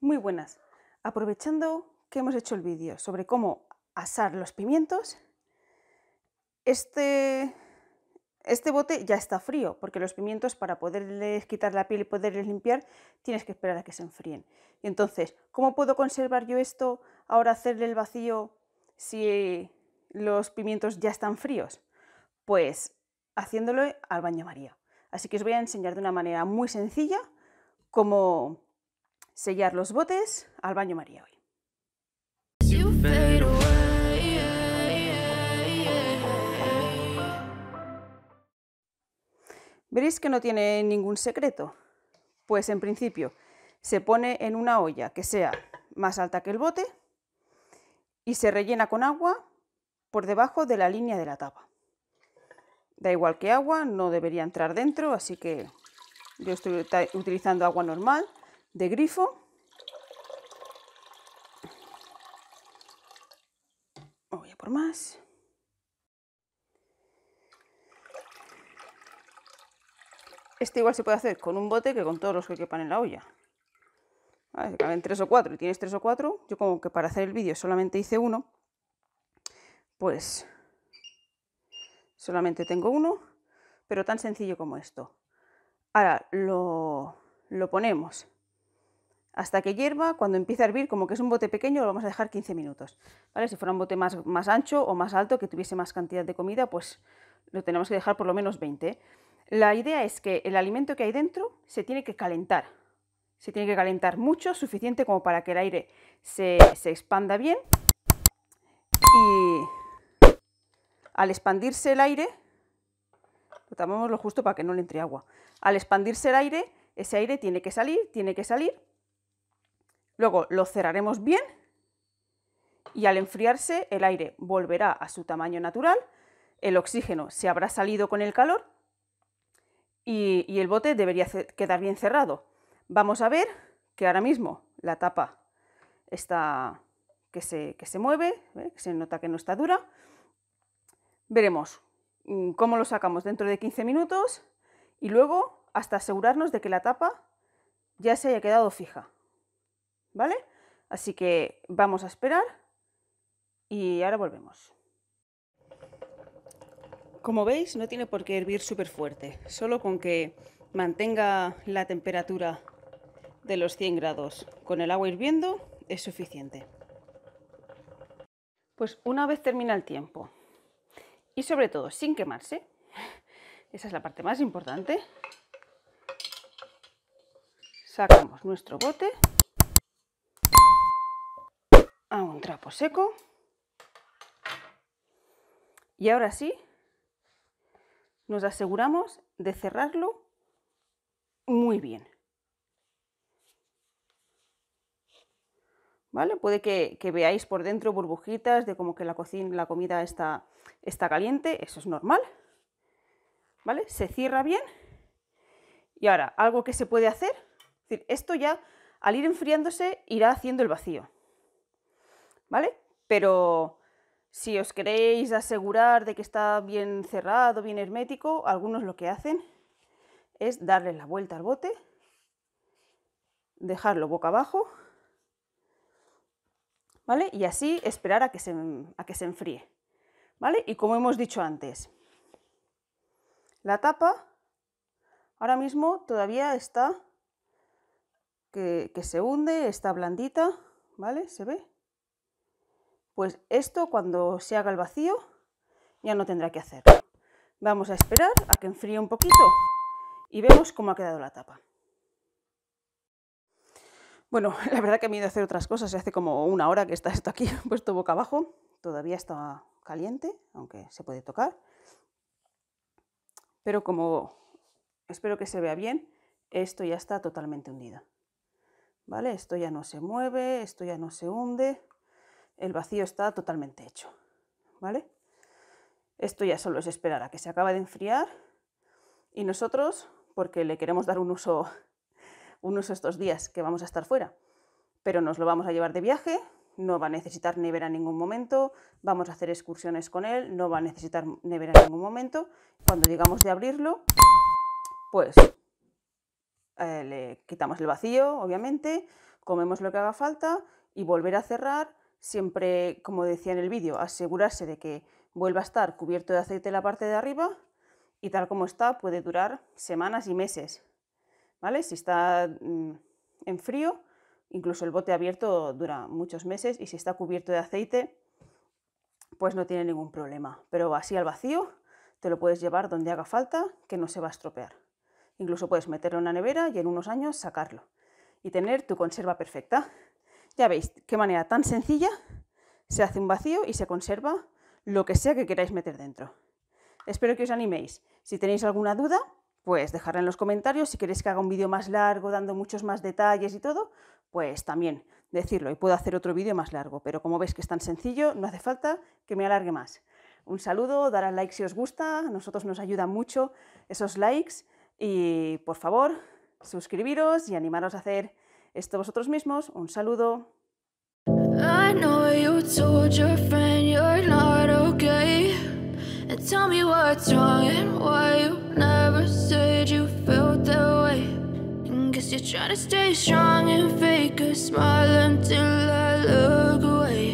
Muy buenas. Aprovechando que hemos hecho el vídeo sobre cómo asar los pimientos, este bote ya está frío, porque los pimientos, para poderles quitar la piel y poderles limpiar, tienes que esperar a que se enfríen. Y entonces, ¿cómo puedo conservar yo esto ahora, hacerle el vacío si los pimientos ya están fríos? Pues haciéndolo al baño María. Así que os voy a enseñar de una manera muy sencilla cómo sellar los botes al baño María hoy. ¿Veréis que no tiene ningún secreto? Pues en principio se pone en una olla que sea más alta que el bote y se rellena con agua por debajo de la línea de la tapa. Da igual que agua, no debería entrar dentro, así que yo estoy utilizando agua normal de grifo. Voy a por más. Este igual se puede hacer con un bote que con todos los que quepan en la olla. Si caben 3 o 4 y tienes 3 o 4, yo como que para hacer el vídeo solamente hice uno, pues solamente tengo uno, pero tan sencillo como esto. Ahora lo ponemos hasta que hierva. Cuando empiece a hervir, como que es un bote pequeño, lo vamos a dejar 15 minutos. ¿Vale? Si fuera un bote más ancho o más alto, que tuviese más cantidad de comida, pues lo tenemos que dejar por lo menos 20. La idea es que el alimento que hay dentro se tiene que calentar. Se tiene que calentar mucho, suficiente como para que el aire se expanda bien. Y al expandirse el aire, lo tapamos lo justo para que no le entre agua. Al expandirse el aire, ese aire tiene que salir. Luego lo cerraremos bien y al enfriarse el aire volverá a su tamaño natural, el oxígeno se habrá salido con el calor y el bote debería quedar bien cerrado. Vamos a ver que ahora mismo la tapa está que se mueve, que se nota que no está dura. Veremos cómo lo sacamos dentro de 15 minutos y luego hasta asegurarnos de que la tapa ya se haya quedado fija. ¿Vale? Así que vamos a esperar y ahora volvemos. Como veis, no tiene por qué hervir súper fuerte, solo con que mantenga la temperatura de los 100 grados con el agua hirviendo es suficiente. Pues una vez termina el tiempo y sobre todo sin quemarse, esa es la parte más importante, sacamos nuestro bote a un trapo seco y ahora sí nos aseguramos de cerrarlo muy bien. ¿Vale? Puede que veáis por dentro burbujitas de como que la comida está caliente, eso es normal. ¿Vale? Se cierra bien. Y ahora, algo que se puede hacer, es decir, esto ya al ir enfriándose irá haciendo el vacío. ¿Vale? Pero si os queréis asegurar de que está bien cerrado, bien hermético, algunos lo que hacen es darle la vuelta al bote, dejarlo boca abajo, ¿vale? Y así esperar a que se enfríe, ¿vale? Y como hemos dicho antes, la tapa ahora mismo todavía está que se hunde, está blandita, ¿vale? ¿Se ve? Pues esto, cuando se haga el vacío, ya no tendrá que hacerlo. Vamos a esperar a que enfríe un poquito y vemos cómo ha quedado la tapa. Bueno, la verdad que me he ido a hacer otras cosas. Hace como una hora que está esto aquí puesto boca abajo. Todavía está caliente, aunque se puede tocar. Pero como espero que se vea bien, esto ya está totalmente hundido. ¿Vale? Esto ya no se mueve, esto ya no se hunde. El vacío está totalmente hecho, ¿vale? Esto ya solo es esperar a que se acabe de enfriar y nosotros, porque le queremos dar un uso estos días que vamos a estar fuera, pero nos lo vamos a llevar de viaje, no va a necesitar nevera en ningún momento, vamos a hacer excursiones con él, no va a necesitar nevera en ningún momento. Cuando llegamos de abrirlo, pues le quitamos el vacío, obviamente, comemos lo que haga falta y volver a cerrar, siempre, como decía en el vídeo, asegurarse de que vuelva a estar cubierto de aceite la parte de arriba y tal como está puede durar semanas y meses, ¿vale? Si está en frío, incluso el bote abierto dura muchos meses y si está cubierto de aceite, pues no tiene ningún problema. Pero así al vacío te lo puedes llevar donde haga falta, que no se va a estropear. Incluso puedes meterlo en la nevera y en unos años sacarlo y tener tu conserva perfecta. Ya veis qué manera tan sencilla se hace un vacío y se conserva lo que sea que queráis meter dentro. Espero que os animéis. Si tenéis alguna duda, pues dejadla en los comentarios. Si queréis que haga un vídeo más largo, dando muchos más detalles y todo, pues también decirlo y puedo hacer otro vídeo más largo. Pero como veis que es tan sencillo, no hace falta que me alargue más. Un saludo, dar al like si os gusta, a nosotros nos ayudan mucho esos likes y por favor, suscribiros y animaros a hacer esto vosotros mismos. Un saludo. I know you told your friend you're not okay, and tell me what's wrong and why you never said you felt that way. And guess you're trying to stay strong and fake a smile until I look away.